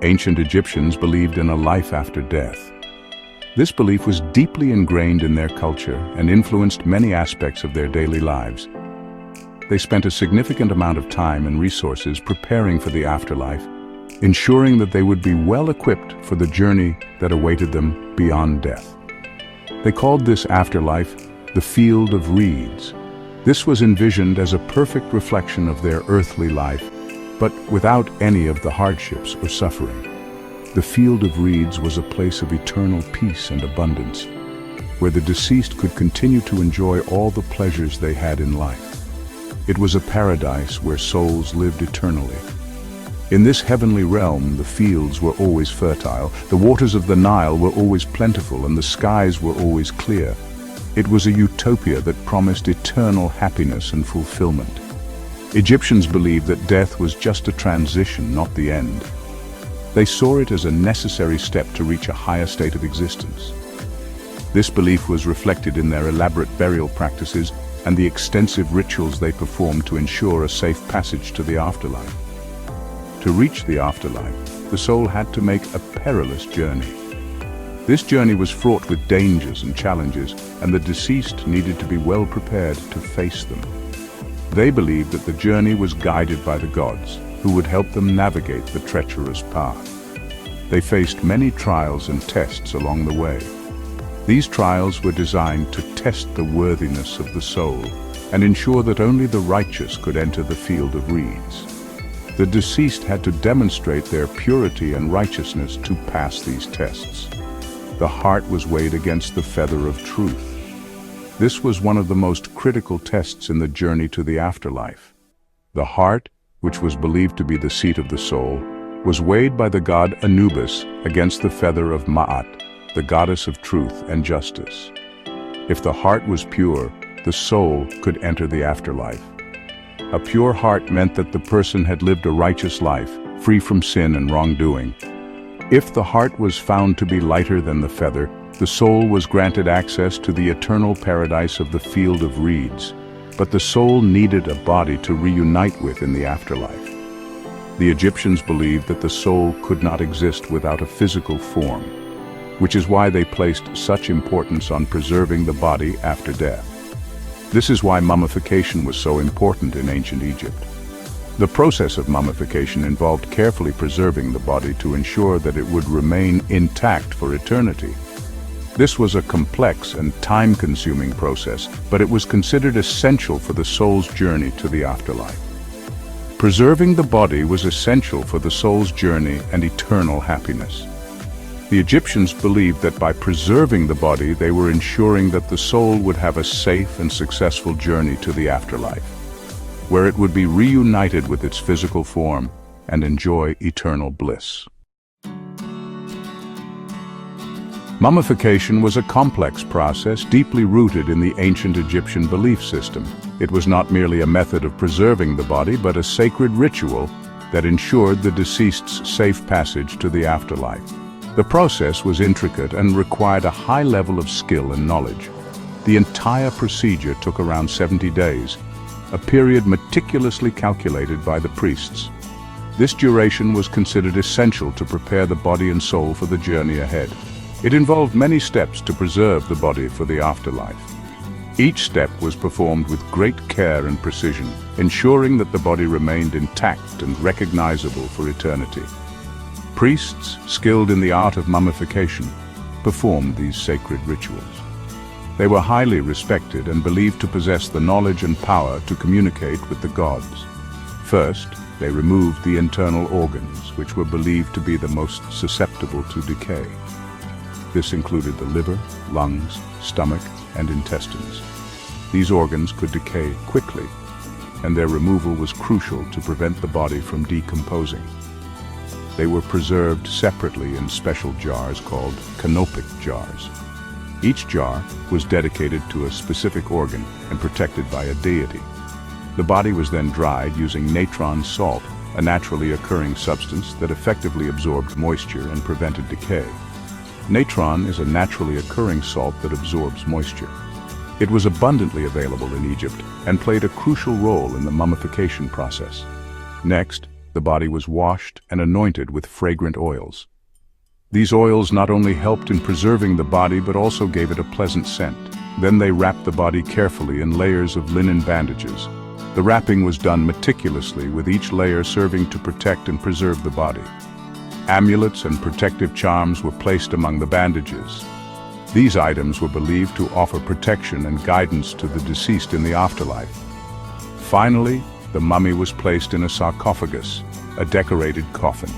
Ancient Egyptians believed in a life after death. This belief was deeply ingrained in their culture and influenced many aspects of their daily lives. They spent a significant amount of time and resources preparing for the afterlife, ensuring that they would be well equipped for the journey that awaited them beyond death. They called this afterlife the field of reeds. This was envisioned as a perfect reflection of their earthly life, but without any of the hardships or suffering. The field of reeds was a place of eternal peace and abundance, where the deceased could continue to enjoy all the pleasures they had in life. It was a paradise where souls lived eternally. In this heavenly realm, the fields were always fertile, the waters of the Nile were always plentiful, and the skies were always clear. It was a utopia that promised eternal happiness and fulfillment. Egyptians believed that death was just a transition, not the end. They saw it as a necessary step to reach a higher state of existence. This belief was reflected in their elaborate burial practices and the extensive rituals they performed to ensure a safe passage to the afterlife. To reach the afterlife, the soul had to make a perilous journey. This journey was fraught with dangers and challenges, and the deceased needed to be well prepared to face them. They believed that the journey was guided by the gods, who would help them navigate the treacherous path. They faced many trials and tests along the way. These trials were designed to test the worthiness of the soul and ensure that only the righteous could enter the field of reeds. The deceased had to demonstrate their purity and righteousness to pass these tests. The heart was weighed against the feather of truth. This was one of the most critical tests in the journey to the afterlife. The heart, which was believed to be the seat of the soul, was weighed by the god Anubis against the feather of Ma'at, the goddess of truth and justice. If the heart was pure, the soul could enter the afterlife. A pure heart meant that the person had lived a righteous life, free from sin and wrongdoing. If the heart was found to be lighter than the feather, the soul was granted access to the eternal paradise of the field of reeds. But the soul needed a body to reunite with in the afterlife. The Egyptians believed that the soul could not exist without a physical form, which is why they placed such importance on preserving the body after death. This is why mummification was so important in ancient Egypt. The process of mummification involved carefully preserving the body to ensure that it would remain intact for eternity. This was a complex and time-consuming process, but it was considered essential for the soul's journey to the afterlife. Preserving the body was essential for the soul's journey and eternal happiness. The Egyptians believed that by preserving the body, they were ensuring that the soul would have a safe and successful journey to the afterlife, where it would be reunited with its physical form and enjoy eternal bliss. Mummification was a complex process deeply rooted in the ancient Egyptian belief system. It was not merely a method of preserving the body, but a sacred ritual that ensured the deceased's safe passage to the afterlife. The process was intricate and required a high level of skill and knowledge. The entire procedure took around 70 days, a period meticulously calculated by the priests. This duration was considered essential to prepare the body and soul for the journey ahead. It involved many steps to preserve the body for the afterlife. Each step was performed with great care and precision, ensuring that the body remained intact and recognizable for eternity. Priests, skilled in the art of mummification, performed these sacred rituals. They were highly respected and believed to possess the knowledge and power to communicate with the gods. First, they removed the internal organs, which were believed to be the most susceptible to decay. This included the liver, lungs, stomach, and intestines. These organs could decay quickly, and their removal was crucial to prevent the body from decomposing. They were preserved separately in special jars called canopic jars. Each jar was dedicated to a specific organ and protected by a deity. The body was then dried using natron salt, a naturally occurring substance that effectively absorbed moisture and prevented decay. Natron is a naturally occurring salt that absorbs moisture. It was abundantly available in Egypt and played a crucial role in the mummification process. Next, the body was washed and anointed with fragrant oils. These oils not only helped in preserving the body but also gave it a pleasant scent. Then they wrapped the body carefully in layers of linen bandages. The wrapping was done meticulously, with each layer serving to protect and preserve the body. Amulets and protective charms were placed among the bandages. These items were believed to offer protection and guidance to the deceased in the afterlife. Finally, the mummy was placed in a sarcophagus, a decorated coffin.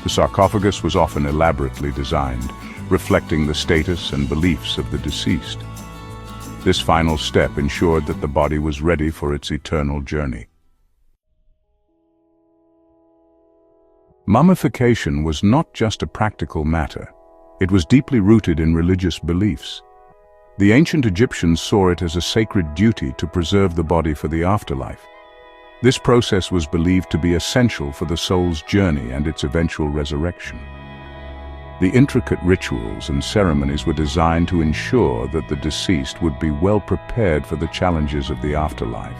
The sarcophagus was often elaborately designed, reflecting the status and beliefs of the deceased. This final step ensured that the body was ready for its eternal journey. Mummification was not just a practical matter. It was deeply rooted in religious beliefs. The ancient Egyptians saw it as a sacred duty to preserve the body for the afterlife. This process was believed to be essential for the soul's journey and its eventual resurrection. The intricate rituals and ceremonies were designed to ensure that the deceased would be well prepared for the challenges of the afterlife.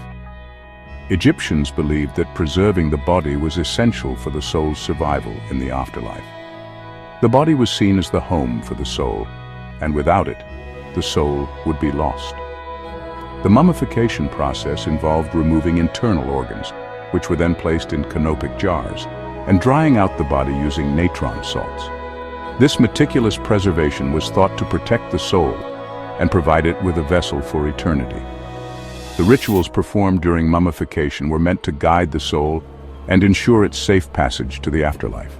Egyptians believed that preserving the body was essential for the soul's survival in the afterlife. The body was seen as the home for the soul, and without it, the soul would be lost. The mummification process involved removing internal organs, which were then placed in canopic jars, and drying out the body using natron salts. This meticulous preservation was thought to protect the soul and provide it with a vessel for eternity. The rituals performed during mummification were meant to guide the soul and ensure its safe passage to the afterlife.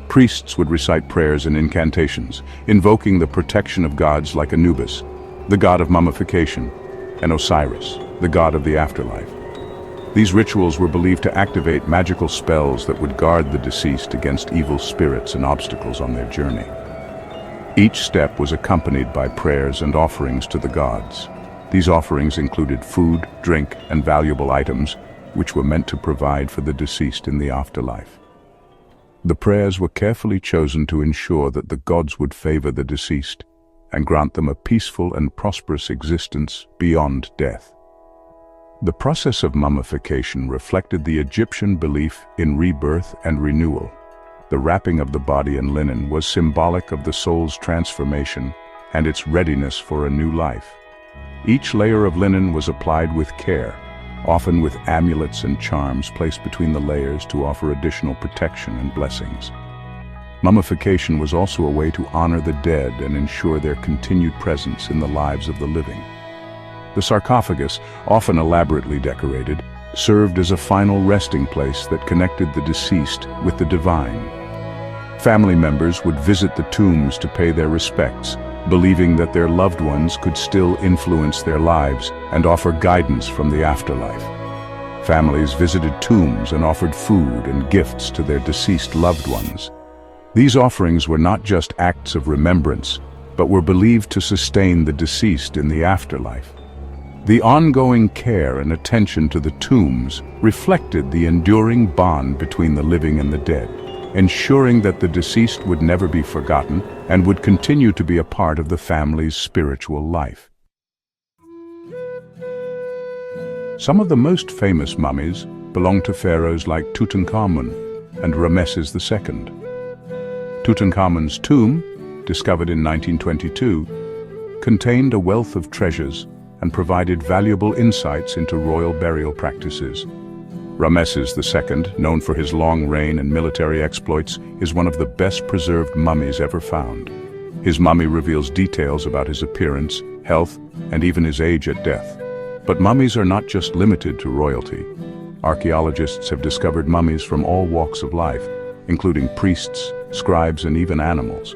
Priests would recite prayers and incantations, invoking the protection of gods like Anubis, the god of mummification, and Osiris, the god of the afterlife. These rituals were believed to activate magical spells that would guard the deceased against evil spirits and obstacles on their journey. Each step was accompanied by prayers and offerings to the gods. These offerings included food, drink, and valuable items, which were meant to provide for the deceased in the afterlife. The prayers were carefully chosen to ensure that the gods would favor the deceased and grant them a peaceful and prosperous existence beyond death. The process of mummification reflected the Egyptian belief in rebirth and renewal. The wrapping of the body in linen was symbolic of the soul's transformation and its readiness for a new life. Each layer of linen was applied with care, often with amulets and charms placed between the layers to offer additional protection and blessings. Mummification was also a way to honor the dead and ensure their continued presence in the lives of the living. The sarcophagus, often elaborately decorated, served as a final resting place that connected the deceased with the divine. Family members would visit the tombs to pay their respects, believing that their loved ones could still influence their lives and offer guidance from the afterlife. Families visited tombs and offered food and gifts to their deceased loved ones. These offerings were not just acts of remembrance, but were believed to sustain the deceased in the afterlife. The ongoing care and attention to the tombs reflected the enduring bond between the living and the dead, ensuring that the deceased would never be forgotten and would continue to be a part of the family's spiritual life. Some of the most famous mummies belong to pharaohs like Tutankhamun and Ramesses II. Tutankhamun's tomb, discovered in 1922, contained a wealth of treasures and provided valuable insights into royal burial practices. Ramesses II, known for his long reign and military exploits, is one of the best-preserved mummies ever found. His mummy reveals details about his appearance, health, and even his age at death. But mummies are not just limited to royalty. Archaeologists have discovered mummies from all walks of life, including priests, scribes, and even animals.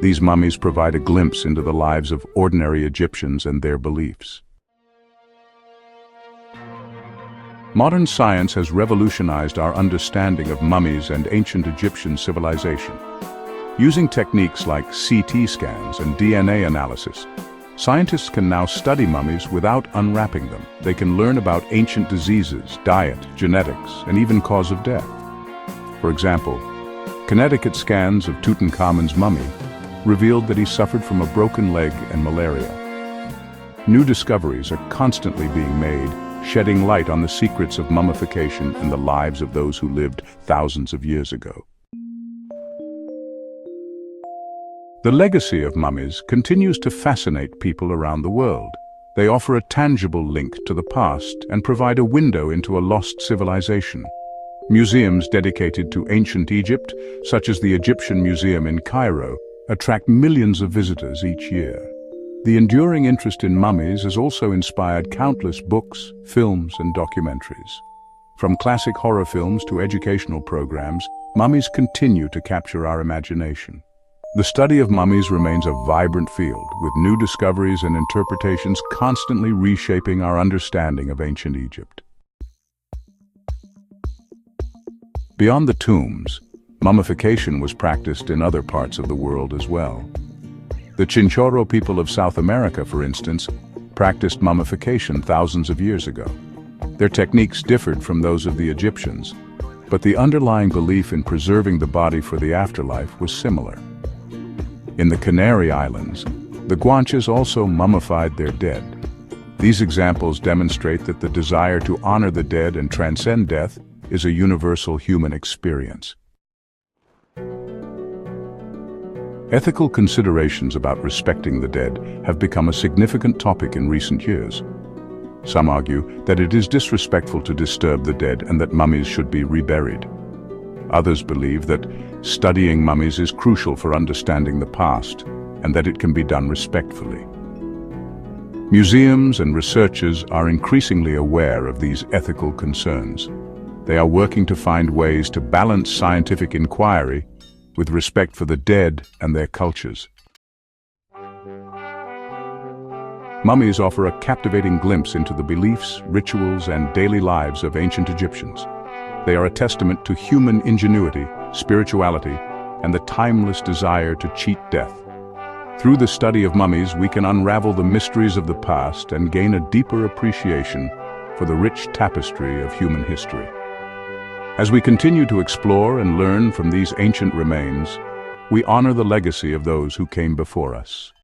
These mummies provide a glimpse into the lives of ordinary Egyptians and their beliefs. Modern science has revolutionized our understanding of mummies and ancient Egyptian civilization. Using techniques like CT scans and DNA analysis, scientists can now study mummies without unwrapping them. They can learn about ancient diseases, diet, genetics, and even cause of death. For example, Connecticut scans of Tutankhamun's mummy revealed that he suffered from a broken leg and malaria. New discoveries are constantly being made, shedding light on the secrets of mummification and the lives of those who lived thousands of years ago. The legacy of mummies continues to fascinate people around the world. They offer a tangible link to the past and provide a window into a lost civilization. Museums dedicated to ancient Egypt, such as the Egyptian Museum in Cairo, attract millions of visitors each year. The enduring interest in mummies has also inspired countless books, films, and documentaries. From classic horror films to educational programs, mummies continue to capture our imagination. The study of mummies remains a vibrant field, with new discoveries and interpretations constantly reshaping our understanding of ancient Egypt. Beyond the tombs, mummification was practiced in other parts of the world as well. The Chinchorro people of South America, for instance, practiced mummification thousands of years ago. Their techniques differed from those of the Egyptians, but the underlying belief in preserving the body for the afterlife was similar. In the Canary Islands, the Guanches also mummified their dead. These examples demonstrate that the desire to honor the dead and transcend death is a universal human experience. Ethical considerations about respecting the dead have become a significant topic in recent years. Some argue that it is disrespectful to disturb the dead and that mummies should be reburied. Others believe that studying mummies is crucial for understanding the past and that it can be done respectfully. Museums and researchers are increasingly aware of these ethical concerns. They are working to find ways to balance scientific inquiry with respect for the dead and their cultures. Mummies offer a captivating glimpse into the beliefs, rituals, and daily lives of ancient Egyptians. They are a testament to human ingenuity, spirituality, and the timeless desire to cheat death. Through the study of mummies, we can unravel the mysteries of the past and gain a deeper appreciation for the rich tapestry of human history. As we continue to explore and learn from these ancient remains, we honor the legacy of those who came before us.